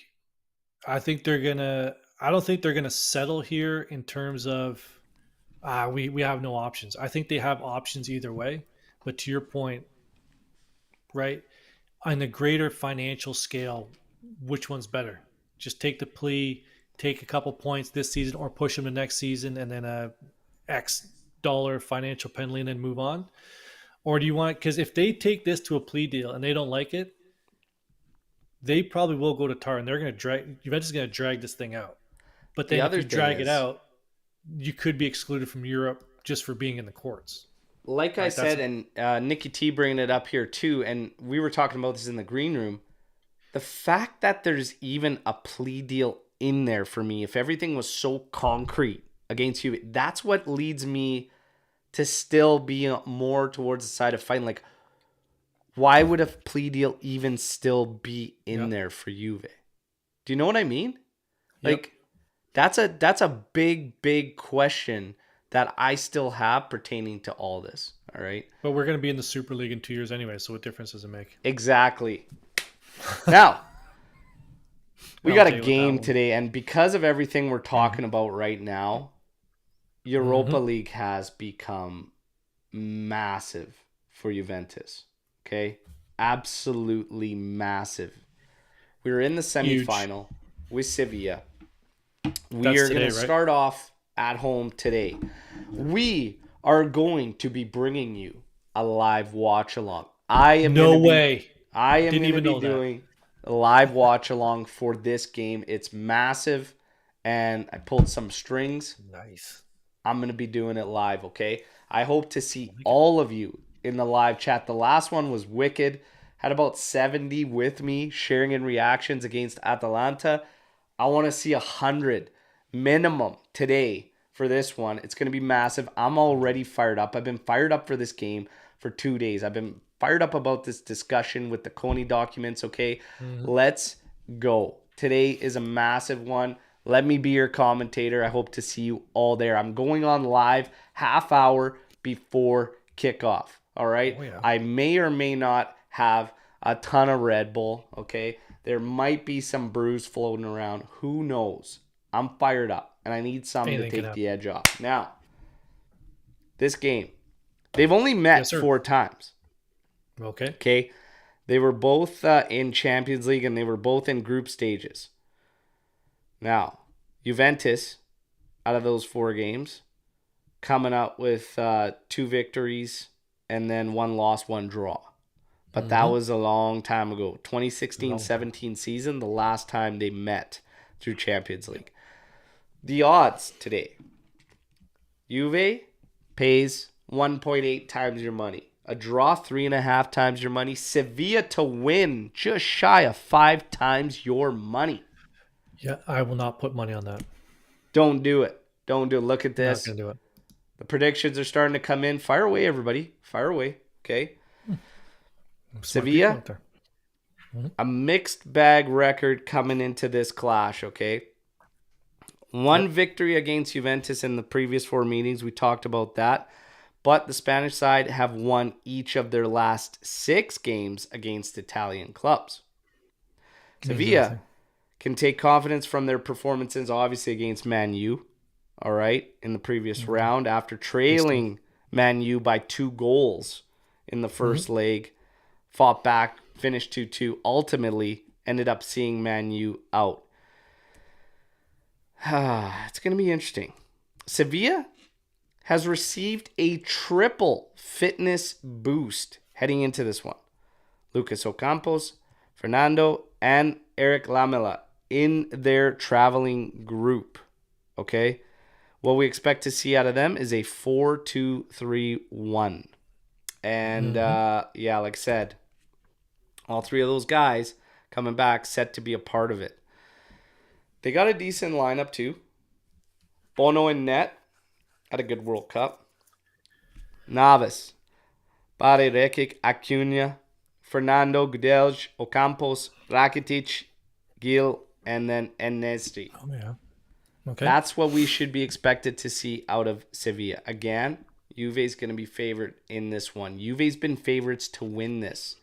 they're gonna. I don't think they're gonna settle here in terms of we have no options. I think they have options either way. But to your point, right, on the greater financial scale, which one's better? Just take the plea, take a couple points this season, or push them to next season, and then a X dollar financial penalty, and then move on. Or do you want? Because if they take this to a plea deal and they don't like it, they probably will go to TAR, and they're going to drag. Juventus is going to drag this thing out. But then if you drag it out, you could be excluded from Europe just for being in the courts. Like I said, and Nikki T bringing it up here too, and we were talking about this in the green room. The fact that there's even a plea deal in there for me, if everything was so concrete against you, that's what leads me to still be more towards the side of fighting. Like, why would a plea deal even still be in there for Juve? Do you know what I mean? Like, that's a big question that I still have pertaining to all this. All right. But we're going to be in the Super League in 2 years anyway, so what difference does it make? Exactly. Now, we got a game today, and because of everything we're talking about right now, Europa League has become massive for Juventus. Okay? Absolutely massive. We were in the semi-final with Sevilla. We are going to start off at home today. We are going to be bringing you a live watch along. I am going to be doing a live watch along for this game. It's massive, and I pulled some strings. Nice. I'm going to be doing it live, okay? I hope to see all of you in the live chat. The last one was wicked. Had about 70 with me sharing in reactions against Atalanta. I want to see 100 minimum today for this one. It's going to be massive. I'm already fired up. I've been fired up for this game for 2 days. I've been fired up about this discussion with the Coney documents, okay? Let's go. Today is a massive one. Let me be your commentator. I hope to see you all there. I'm going on live, half hour before kickoff. All right. Oh, yeah. I may or may not have a ton of Red Bull. Okay. There might be some brews floating around. Who knows? I'm fired up and I need something to Anything can take happen. the edge off. Now, this game, they've only Yes, met sir. 4 times. Okay. Okay. They were both in Champions League and they were both in group stages. Now, Juventus, out of those 4 games, coming out with 2 victories and then 1 loss, 1 draw. But that was a long time ago. 2016-17 season, the last time they met through Champions League. The odds today. Juve pays 1.8 times your money. A draw, 3.5 times your money. Sevilla to win, just shy of 5 times your money. Yeah, I will not put money on that. Don't do it. Don't do it. Look at Not this. gonna do it. The predictions are starting to come in. Fire away, everybody. Fire away. Okay. Smart people Sevilla, out there. a mixed bag record coming into this clash, okay? One victory against Juventus in the previous 4 meetings. We talked about that. But the Spanish side have won each of their last 6 games against Italian clubs. Sevilla can take confidence from their performances, obviously, against Man U, all right, in the previous round after trailing Man U by 2 goals in the first leg. Fought back, finished 2-2, ultimately ended up seeing Man U out. It's going to be interesting. Sevilla has received a triple fitness boost heading into this one. Lucas Ocampos, Fernando, and Eric Lamela in their traveling group. Okay? What we expect to see out of them is a 4-2-3-1. And yeah, like I said, all 3 of those guys coming back set to be a part of it. They got a decent lineup too. Bono in net. Had a good World Cup. Navas, Bare Rekic, Acuna, Fernando, Gudelj, Ocampos, Rakitic, Gil, and then Enesri. Oh, yeah. Okay. That's what we should be expected to see out of Sevilla. Again, Juve's going to be favored in this one. Juve's been favorites to win this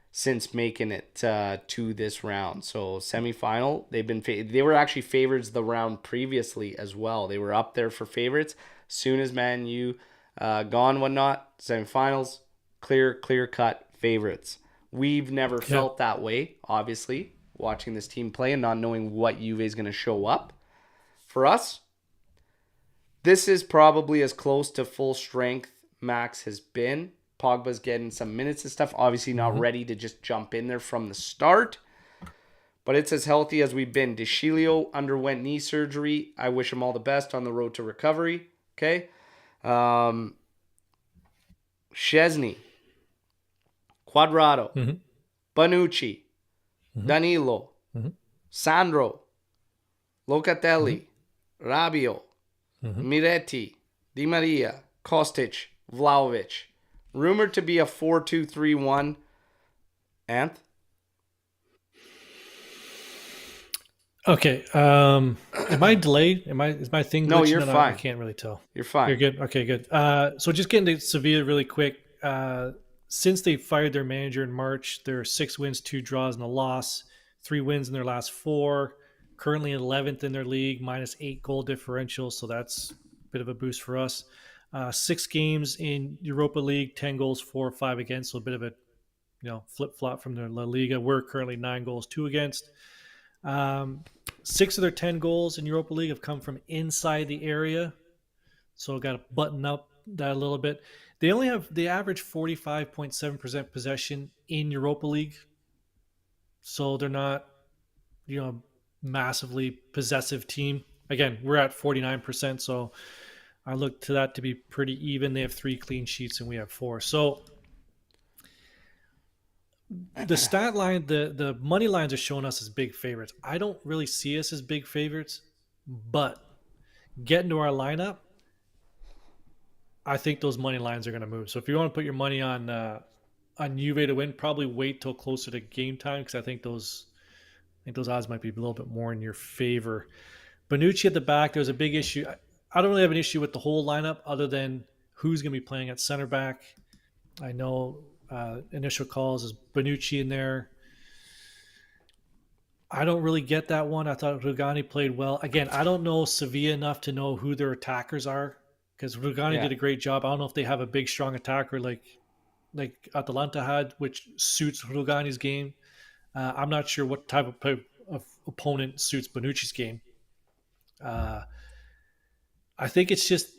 since making it to this round. So semi-final, they were actually favorites the round previously as well. They were up there for favorites. Soon as Man U gone, whatnot, semi-finals, clear-cut favorites. We've never felt that way, obviously, watching this team play and not knowing what Juve is going to show up. For us, this is probably as close to full strength Max has been. Pogba's getting some minutes and stuff. Obviously not ready to just jump in there from the start. But it's as healthy as we've been. DeShilio underwent knee surgery. I wish him all the best on the road to recovery. Okay. Szczesny. Quadrado. Bonucci. Danilo. Sandro. Locatelli. Rabiot. Miretti. Di Maria. Kostic. Vlahovic. Rumored to be a 4-2-3-1. Anth? Okay. Am I delayed? Is my thing glitching? No, you're fine. I can't really tell. You're fine. You're good. Okay, good. So just getting to Sevilla really quick. Since they fired their manager in March, there are 6 wins, 2 draws, and a loss. 3 wins in their last 4. Currently 11th in their league, minus 8 goal differential. So that's a bit of a boost for us. 6 games in Europa League, 10 goals, 4 or 5 against. So a bit of a flip-flop from the La Liga. We're currently 9 goals, 2 against. 6 of their 10 goals in Europa League have come from inside the area. So got to button up that a little bit. They average 45.7% possession in Europa League. So they're not, massively possessive team. Again, we're at 49%. So I look to that to be pretty even. They have 3 clean sheets and we have 4. So the stat line, the money lines are showing us as big favorites. I don't really see us as big favorites, but getting to our lineup, I think those money lines are going to move. So if you want to put your money on Juve to win, probably wait till closer to game time because I think those odds might be a little bit more in your favor. Bonucci at the back, there's a big issue. I don't really have an issue with the whole lineup other than who's going to be playing at center back. I know initial calls is Bonucci in there. I don't really get that one. I thought Rugani played well. Again, I don't know Sevilla enough to know who their attackers are because Rugani Yeah. did a great job. I don't know if they have a big, strong attacker like Atalanta had, which suits Rugani's game. I'm not sure what type of opponent suits Bonucci's game. Uh, I think it's just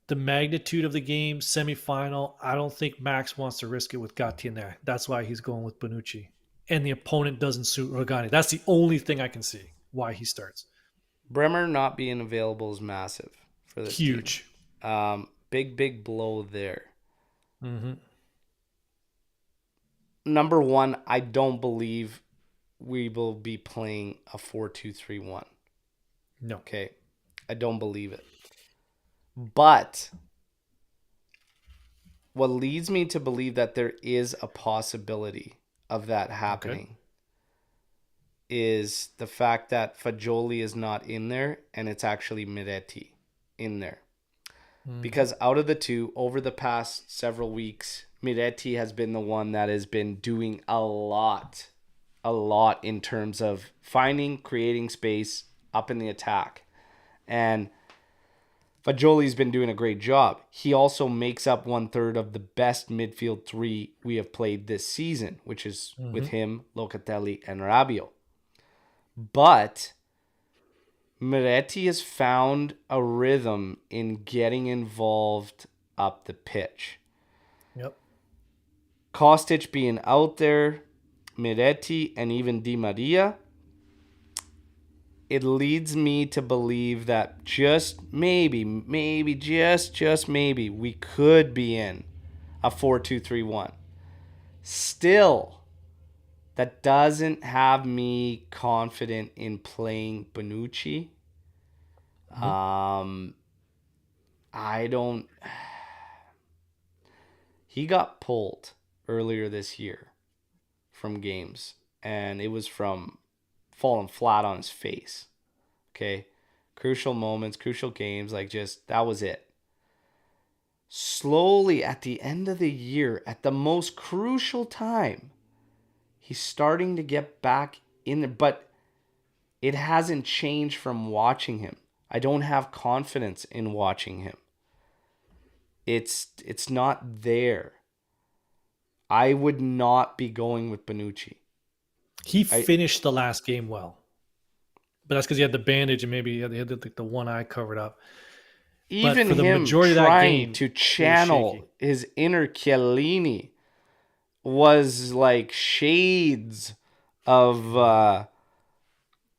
the magnitude of the game, semifinal. I don't think Max wants to risk it with Gatti in there. That's why he's going with Bonucci. And the opponent doesn't suit Rugani. That's the only thing I can see why he starts. Bremer not being available is massive for this team. Huge. Big blow there. Mm-hmm. Number one, I don't believe we will be playing a 4-2-3-1. No. Okay. I don't believe it. But what leads me to believe that there is a possibility of that happening is the fact that Fagioli is not in there and it's actually Miretti in there. Mm-hmm. Because out of the two, over the past several weeks, Miretti has been the one that has been doing a lot in terms of creating space up in the attack. And Fagioli's been doing a great job. He also makes up 1/3 of the best midfield three we have played this season, which is with him, Locatelli, and Rabiot. But Miretti has found a rhythm in getting involved up the pitch. Yep. Kostic being out there, Miretti, and even Di Maria, it leads me to believe that just maybe, just maybe, we could be in a 4-2-3-1. Still, that doesn't have me confident in playing Bonucci. I don't... He got pulled earlier this year from games, and it was from falling flat on his face. Okay? Crucial moments, crucial games, that was it. Slowly, at the end of the year, at the most crucial time, he's starting to get back in there, but it hasn't changed from watching him. I don't have confidence in watching him. It's not there. I would not be going with Bonucci. He finished the last game well. But that's because he had the bandage and maybe he had the one eye covered up. Even for the him majority of that trying game, to channel his inner Chiellini was like shades of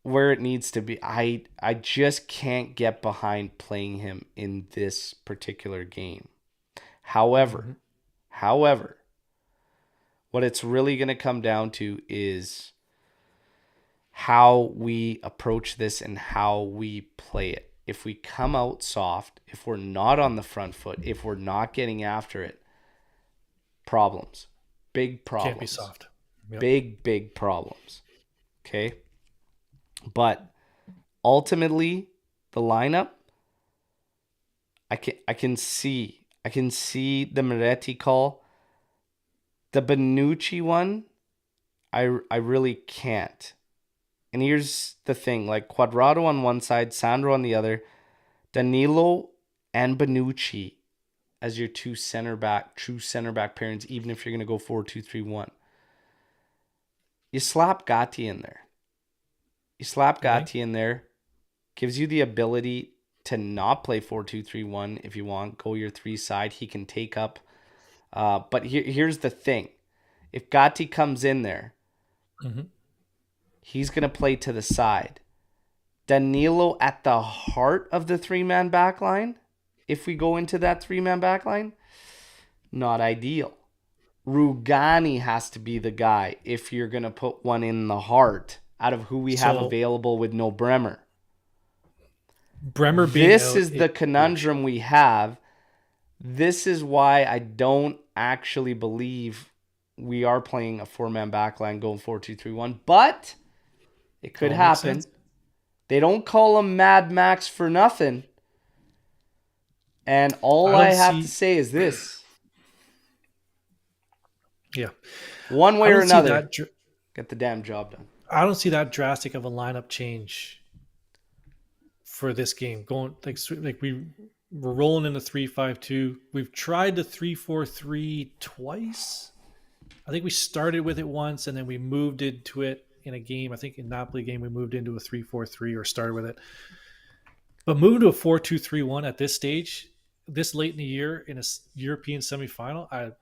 where it needs to be. I just can't get behind playing him in this particular game. However, what it's really going to come down to is how we approach this and how we play it. If we come out soft, if we're not on the front foot, if we're not getting after it, problems. Big problems. Can't be soft. Yep. Big problems. Okay? But ultimately, the lineup, I can see the Miretti call. The Bonucci one, I really can't. And here's the thing, like Cuadrado on one side, Sandro on the other, Danilo and Bonucci as your true center back pairings, even if you're going to go 4-2-3-1. You slap Gatti in there. In there, gives you the ability to not play 4-2-3-1 if you want. Go your three side. He can take up. But here's the thing. If Gatti comes in there, he's going to play to the side. Danilo at the heart of the three-man back line, if we go into that three-man back line, not ideal. Rugani has to be the guy if you're going to put one in the heart out of who we have available with no Bremer. This is the conundrum we have. This is why I don't actually believe we are playing a four-man back line going 4-2-3-1, but it could happen. They don't call him Mad Max for nothing. And all I I don't have to see. say is this. Yeah, One I way or don't see another, that. get the damn job done. I don't see that drastic of a lineup change for this game. Going like we're rolling into 3-5-2. We've tried the 3-4-3 twice. I think we started with it once and then we moved into it in a game. I think in Napoli game we moved into a 3-4-3 or started with it. But moving to a 4-2-3-1 at this stage, this late in the year in a European semifinal,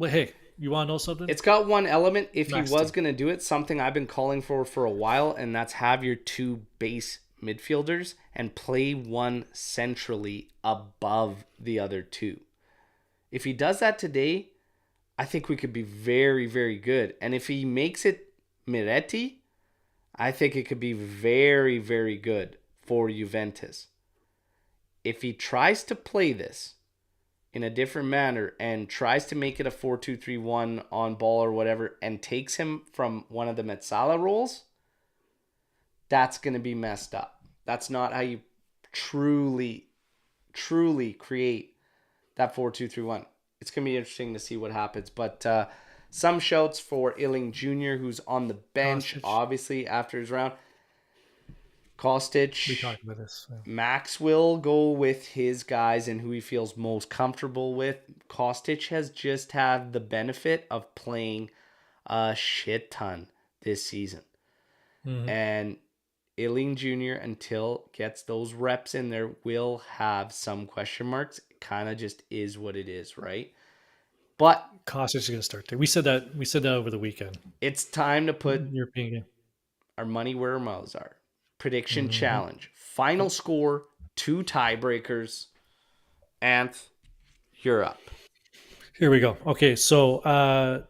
hey, you want to know something? It's got one element, if he Max was team. going to do it, something I've been calling for a while, and that's have your two base midfielders and play one centrally above the other two. If he does that today, I think we could be very, very good. And if he makes it Miretti, I think it could be very, very good for Juventus. If he tries to play this in a different manner and tries to make it a 4-2-3-1 on ball or whatever and takes him from one of the Mezzala roles, that's going to be messed up. That's not how you truly create that 4-2-3-1. It's going to be interesting to see what happens. But some shouts for Illing Jr., who's on the bench, obviously, after his round. Kostic. We talked about this. So. Max will go with his guys and who he feels most comfortable with. Kostic has just had the benefit of playing a shit ton this season. Mm-hmm. And Illing Jr., until gets those reps in there, will have some question marks. It kind of just is what it is, right? But Kostic is going to start there. We said that over the weekend. It's time to put European game. Our money where our mouths are. Prediction challenge. Final score, 2 tiebreakers. Anth, you're up. Here we go. Okay, so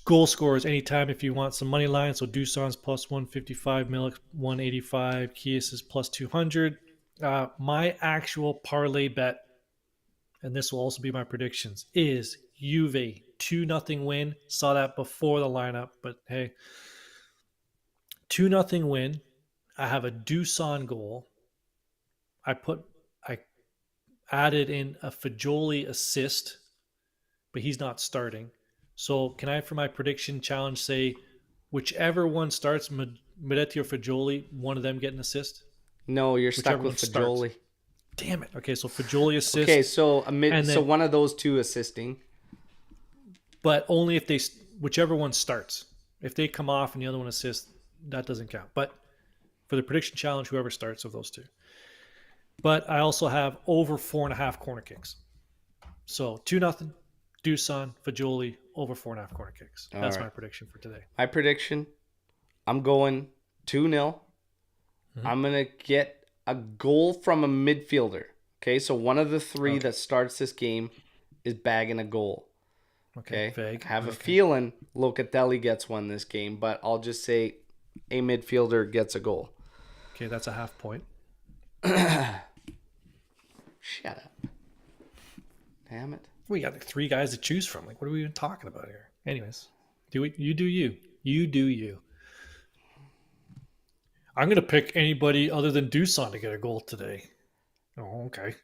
goal scorers anytime if you want some money line. So Dusan's plus 155, Milik 185, Kies is plus 200. My actual parlay bet, and this will also be my predictions, is Juve 2-0 win. Saw that before the lineup, but hey, 2-0 win. I have a Dusan goal. I added in a Fagioli assist, but he's not starting. So can I, for my prediction challenge, say whichever one starts, Miretti or Fagioli, one of them get an assist? No, you're stuck with Fagioli. Damn it. Okay, so Fagioli assist. Okay, so so one of those two assisting. But only if whichever one starts. If they come off and the other one assists, that doesn't count. But for the prediction challenge, whoever starts of those two. But I also have over 4.5 corner kicks. So 2-0, Dusan, Fagioli, over 4.5 corner kicks. That's my prediction for today. My prediction, I'm going 2-0. Mm-hmm. I'm going to get a goal from a midfielder. Okay, so one of the three that starts this game is bagging a goal. Okay, vague. I have a feeling Locatelli gets one this game, but I'll just say a midfielder gets a goal. Okay, that's a half point. Shut up. Damn it. We got 3 guys to choose from. Like, what are we even talking about here? Anyways, do it. You do you. You do you. I'm going to pick anybody other than Dusan to get a goal today. Oh, okay.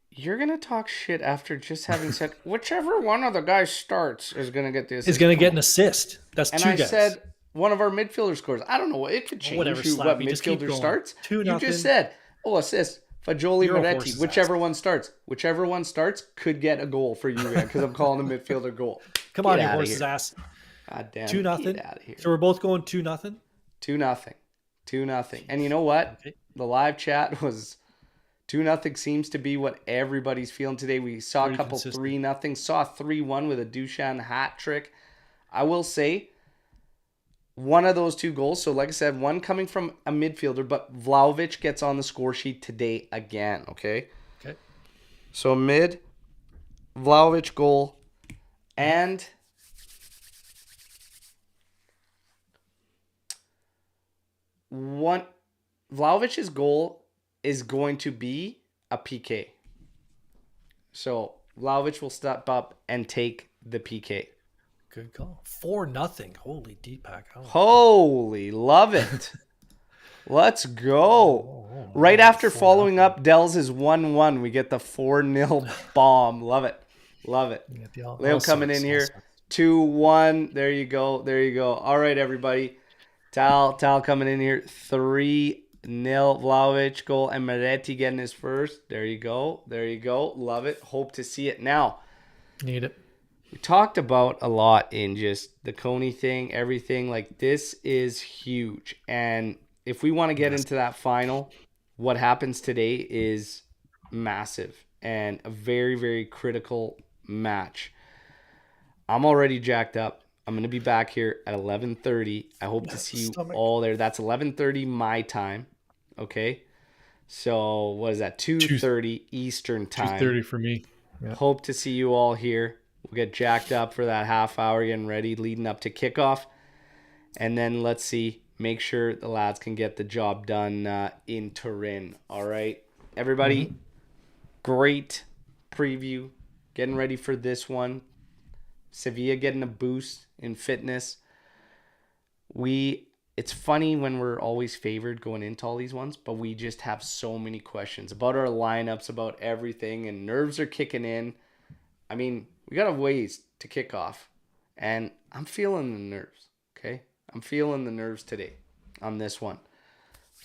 You're going to talk shit after just having said, whichever one of the guys starts is going to get the assist. Is going to get an assist. That's 2 guys. And I said one of our midfielders scores. I don't know. It could change what midfielder starts. 2-0. You just said, assist. Fagioli, Miretti. Whichever one starts. Whichever one starts could get a goal for you, because I'm calling the midfielder goal. Come on, you horse's ass. God damn 2-0. Get out of here. So we're both going 2-0? 2-0. 2-0. And you know what? Okay. The live chat was 2-0 seems to be what everybody's feeling today. We saw a couple 3-0. Saw 3-1 with a Dusan hat trick. I will say one of those 2 goals. So like I said, one coming from a midfielder, but Vlahovic gets on the score sheet today again. Okay. So mid, Vlahovic goal, and Vlahovic's goal is going to be a PK. So Vlahovic will step up and take the PK. Good call. 4-0. Holy Deepak. Holy, love it. Let's go. Right after following up Dell's 1-1, we get the 4-0 bomb. Love it. Love it. Leo coming in here. 2-1. There you go. There you go. All right, everybody. Tal coming in here. 3-0. Vlahovic goal. And Moretti getting his first. There you go. There you go. Love it. Hope to see it now. Need it. We talked about a lot in just the Coney thing, everything. Like, this is huge. And if we want to get into that final, what happens today is massive and a very, very critical match. I'm already jacked up. I'm going to be back here at 11:30. I hope to see you all there. That's 11:30 my time. Okay. So what is that? 2:30 Eastern time. 2:30 for me. Yeah. Hope to see you all here. We'll get jacked up for that half hour, getting ready, leading up to kickoff. And then let's see, make sure the lads can get the job done in Turin. All right. Everybody, great preview. Getting ready for this one. Sevilla getting a boost in fitness. It's funny when we're always favored going into all these ones, but we just have so many questions about our lineups, about everything, and nerves are kicking in. I mean, we got a ways to kick off, and I'm feeling the nerves, okay? I'm feeling the nerves today on this one.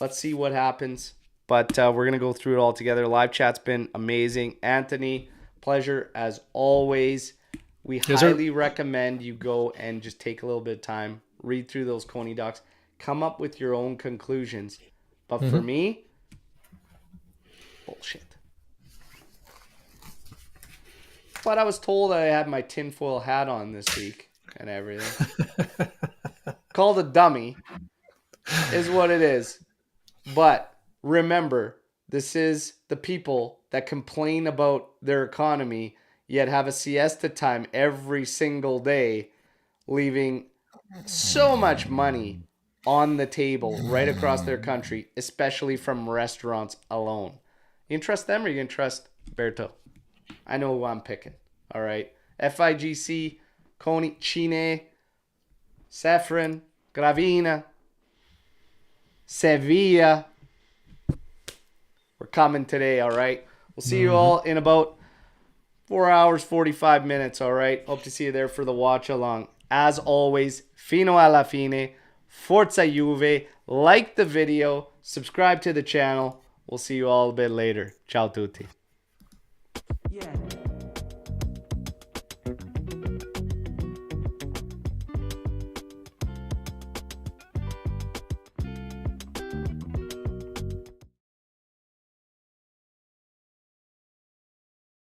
Let's see what happens, but we're going to go through it all together. Live chat's been amazing. Anthony, pleasure as always. We highly recommend you go and just take a little bit of time, read through those Coney docs, come up with your own conclusions. But for me, bullshit. But I was told I had my tinfoil hat on this week and everything. Called a dummy is what it is. But remember, this is the people that complain about their economy yet have a siesta time every single day, leaving so much money on the table right across their country, especially from restaurants alone. You can trust them or you can trust Alberto? I know who I'm picking. All right. FIGC, Coney, Cine, Saffron, Gravina, Sevilla. We're coming today, all right? We'll see you all in about 4 hours, 45 minutes, all right? Hope to see you there for the watch along. As always, fino alla fine, Forza Juve. Like the video, subscribe to the channel. We'll see you all a bit later. Ciao tutti. Yeah.